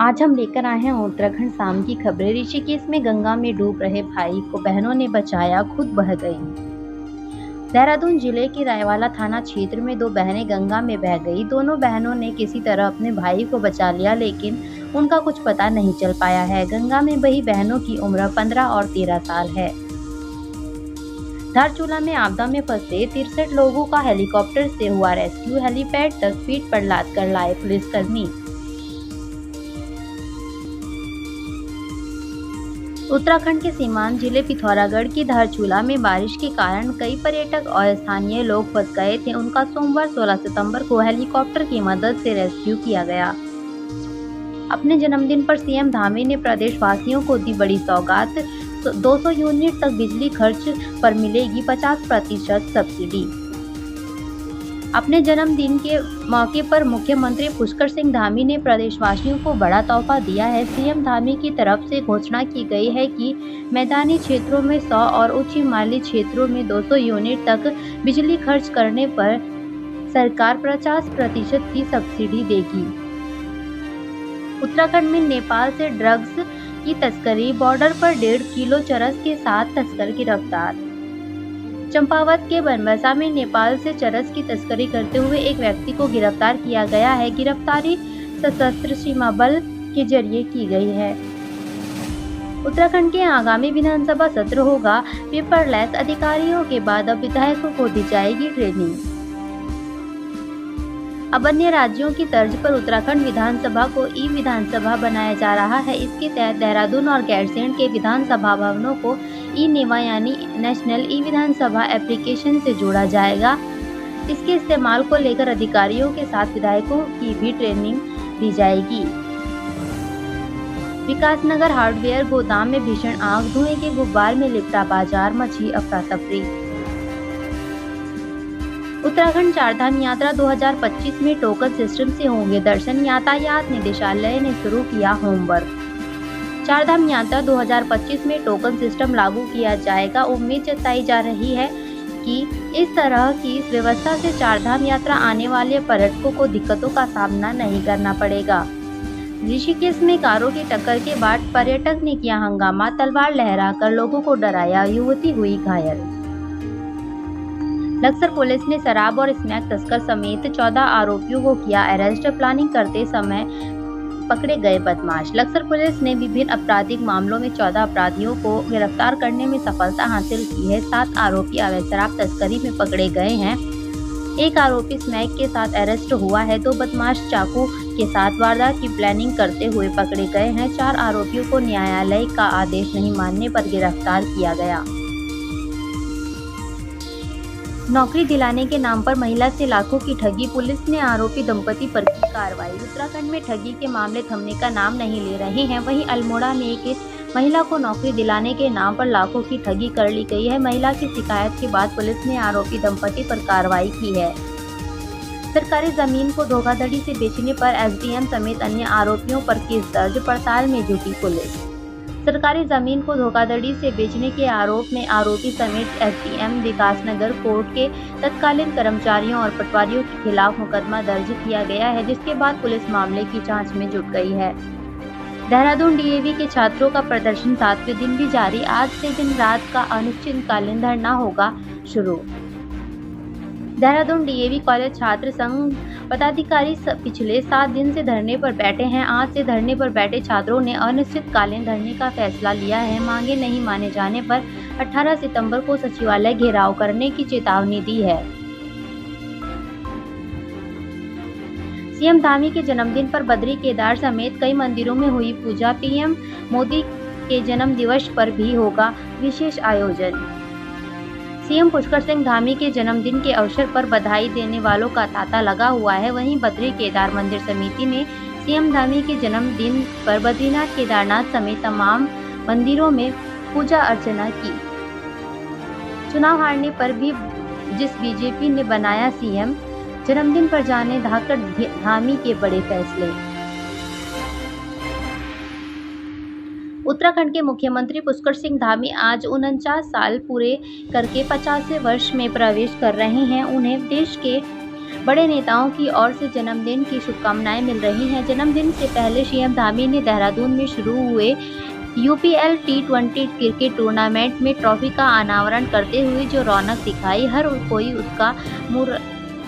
आज हम लेकर आए हैं उत्तराखंड शाम की खबरें। ऋषिकेश में गंगा में डूब रहे भाई को बहनों ने बचाया, खुद बह गई। देहरादून जिले के रायवाला थाना क्षेत्र में दो बहनें गंगा में बह गई। दोनों बहनों ने किसी तरह अपने भाई को बचा लिया, लेकिन उनका कुछ पता नहीं चल पाया है। गंगा में बही बहनों की उम्र 15 और 13 साल है। धारचूला में आपदा में फंसे 63 लोगों का हेलीकॉप्टर से हुआ रेस्क्यू। हेलीपैड तक पीठ पर लाद कर लाए पुलिसकर्मी। उत्तराखंड के सीमांत जिले पिथौरागढ़ की धारचूला में बारिश के कारण कई पर्यटक और स्थानीय लोग फंस गए थे। उनका सोमवार 16 सितंबर को हेलीकॉप्टर की मदद से रेस्क्यू किया गया। अपने जन्मदिन पर सीएम धामी ने प्रदेशवासियों को दी बड़ी सौगात। 200 यूनिट तक बिजली खर्च पर मिलेगी 50% सब्सिडी। अपने जन्मदिन के मौके पर मुख्यमंत्री पुष्कर सिंह धामी ने प्रदेशवासियों को बड़ा तोहफा दिया है। सीएम धामी की तरफ से घोषणा की गई है कि मैदानी क्षेत्रों में 100 और उच्च हिमालयी क्षेत्रों में 200 यूनिट तक बिजली खर्च करने पर सरकार 50% की सब्सिडी देगी। उत्तराखंड में नेपाल से ड्रग्स की तस्करी। बॉर्डर पर 1.5 किलो चरस के साथ तस्कर गिरफ्तार। चंपावत के बनबसा में नेपाल से चरस की तस्करी करते हुए एक व्यक्ति को गिरफ्तार किया गया है। गिरफ्तारी सशस्त्र सीमा बल के जरिए की गई है। उत्तराखंड के आगामी विधानसभा सत्र होगा पेपरलेस। अधिकारियों के बाद अब विधायकों को दी जाएगी ट्रेनिंग। अब अन्य राज्यों की तर्ज पर उत्तराखंड विधानसभा को ई विधानसभा बनाया जा रहा है। इसके तहत देहरादून और गैरसैंण के विधानसभा भवनों को ई नेवा यानी नेशनल ई विधानसभा एप्लीकेशन से जोड़ा जाएगा। इसके इस्तेमाल को लेकर अधिकारियों के साथ विधायकों की भी ट्रेनिंग दी जाएगी। विकासनगर हार्डवेयर गोदाम में भीषण आग। धुएं के गुब्बार में लिपटा बाजार, मची अफरा तफरी। उत्तराखंड चारधाम यात्रा 2025 में टोकन सिस्टम से होंगे दर्शन। यातायात निदेशालय ने शुरू किया होमवर्क। चारधाम यात्रा 2025 में टोकन सिस्टम लागू किया जाएगा। उम्मीद जताई जा रही है कि इस तरह की व्यवस्था से चारधाम यात्रा आने वाले पर्यटकों को दिक्कतों का सामना नहीं करना पड़ेगा। ऋषिकेश में कारों की टक्कर के बाद पर्यटक ने किया हंगामा। तलवार लहराकर लोगों को डराया, युवती हुई घायल। लक्सर पुलिस ने शराब और स्मैक तस्कर समेत 14 आरोपियों को किया अरेस्ट। प्लानिंग करते समय पकड़े गए बदमाश। लक्सर पुलिस ने विभिन्न आपराधिक मामलों में 14 अपराधियों को गिरफ्तार करने में सफलता हासिल की है। 7 आरोपी अवैध शराब तस्करी में पकड़े गए हैं। एक आरोपी स्मैक के साथ अरेस्ट हुआ है। 2 बदमाश चाकू के साथ वारदात की प्लानिंग करते हुए पकड़े गए हैं। 4 आरोपियों को न्यायालय का आदेश नहीं मानने पर गिरफ्तार किया गया। नौकरी दिलाने के नाम पर महिला से लाखों की ठगी। पुलिस ने आरोपी दंपति पर की कार्रवाई। उत्तराखंड में ठगी के मामले थमने का नाम नहीं ले रहे हैं। वहीं अल्मोड़ा में एक महिला को नौकरी दिलाने के नाम पर लाखों की ठगी कर ली गई है। महिला की शिकायत के बाद पुलिस ने आरोपी दंपति पर कार्रवाई की है। सरकारी जमीन को धोखाधड़ी से बेचने पर एसडीएम समेत अन्य आरोपियों पर केस दर्ज। पड़ताल में जुटी पुलिस। सरकारी जमीन को धोखाधड़ी से बेचने के आरोप में आरोपी समेत एसडीएम विकासनगर कोर्ट के तत्कालीन कर्मचारियों और पटवारियों के खिलाफ मुकदमा दर्ज किया गया है, जिसके बाद पुलिस मामले की जांच में जुट गई है। देहरादून डीएवी के छात्रों का प्रदर्शन 7वें दिन भी जारी। आज से दिन रात का अनिश्चितकालीन धरना होगा शुरू। देहरादून डीएवी कॉलेज छात्र संघ पदाधिकारी पिछले 7 दिन से धरने पर बैठे हैं। आज से धरने पर बैठे छात्रों ने अनिश्चितकालीन धरने का फैसला लिया है। मांगे नहीं माने जाने पर 18 सितंबर को सचिवालय घेराव करने की चेतावनी दी है। सीएम धामी के जन्मदिन पर बद्री केदार समेत कई मंदिरों में हुई पूजा। पीएम मोदी के जन्म दिवस पर भी होगा विशेष आयोजन। सीएम पुष्कर सिंह धामी के जन्मदिन के अवसर पर बधाई देने वालों का तांता लगा हुआ है। वहीं बद्री केदार मंदिर समिति ने सीएम धामी के जन्मदिन पर बद्रीनाथ, केदारनाथ समेत तमाम मंदिरों में पूजा अर्चना की। चुनाव हारने पर भी जिस बीजेपी ने बनाया सीएम, जन्मदिन पर जाने धाकर धामी के बड़े फैसले। उत्तराखंड के मुख्यमंत्री पुष्कर सिंह धामी आज 49 साल पूरे करके 50वें वर्ष में प्रवेश कर रहे हैं। उन्हें देश के बड़े नेताओं की ओर से जन्मदिन की शुभकामनाएं मिल रही हैं। जन्मदिन से पहले सीएम धामी ने देहरादून में शुरू हुए यूपीएल T20 क्रिकेट टूर्नामेंट में ट्रॉफी का अनावरण करते हुए जो रौनक दिखाई, हर कोई उसका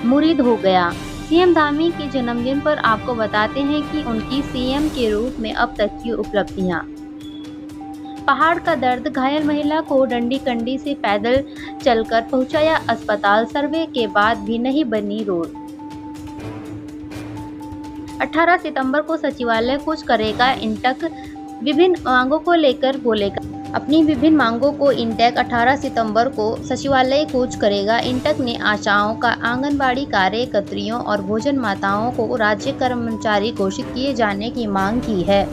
मुरीद हो गया। सीएम धामी के जन्मदिन पर आपको बताते हैं कि उनकी सीएम के रूप में अब तक की उपलब्धियां। पहाड़ का दर्द, घायल महिला को डंडी कंडी से पैदल चलकर पहुंचाया अस्पताल, सर्वे के बाद भी नहीं बनी रोड। 18 सितंबर को सचिवालय कुछ करेगा इंटक, विभिन्न मांगों को लेकर बोलेगा। अपनी विभिन्न मांगों को इंटेक 18 सितंबर को सचिवालय कूच करेगा। इंटक ने आशाओं का आंगनबाड़ी कार्यकर्तियों और भोजन माताओं को राज्य कर्मचारी घोषित किए जाने की मांग की है।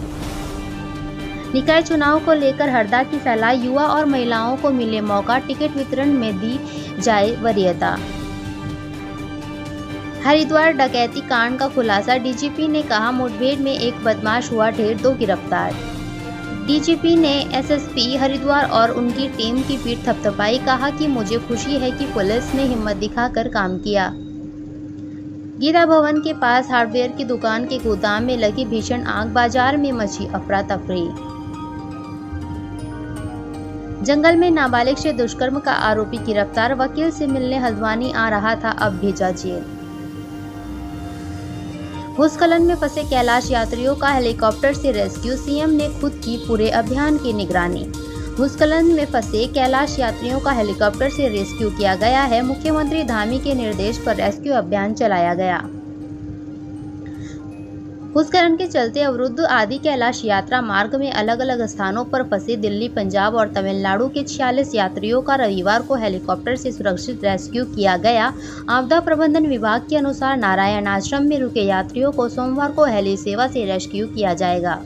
निकाय चुनाव को लेकर हरदा की सलाह, युवा और महिलाओं को मिले मौका, टिकट वितरण में दी जाए वरीयता। हरिद्वार डकैती कांड का खुलासा, डीजीपी ने कहा मुठभेड़ में एक बदमाश हुआ ढेर, 2 गिरफ्तार। डीजीपी ने एसएसपी हरिद्वार और उनकी टीम की पीठ थपथपाई, कहा कि मुझे खुशी है कि पुलिस ने हिम्मत दिखाकर काम किया। गीता भवन के पास हार्डवेयर की दुकान के गोदाम में लगी भीषण आग, बाजार में मची अफरा तफरी। जंगल में नाबालिग से दुष्कर्म का आरोपी गिरफ्तार, वकील से मिलने हल्द्वानी आ रहा था, अब भेजा जेल। भूस्खलन में फंसे कैलाश यात्रियों का हेलीकॉप्टर से रेस्क्यू, सीएम ने खुद की पूरे अभियान की निगरानी। भूस्खलन में फंसे कैलाश यात्रियों का हेलीकॉप्टर से रेस्क्यू किया गया है। मुख्यमंत्री धामी के निर्देश पर रेस्क्यू अभियान चलाया गया। भूस्खलन के चलते अवरुद्ध आदि कैलाश यात्रा मार्ग में अलग अलग स्थानों पर फंसे दिल्ली, पंजाब और तमिलनाडु के 46 यात्रियों का रविवार को हेलीकॉप्टर से सुरक्षित रेस्क्यू किया गया। आपदा प्रबंधन विभाग के अनुसार नारायण आश्रम में रुके यात्रियों को सोमवार को हेली सेवा से रेस्क्यू किया जाएगा।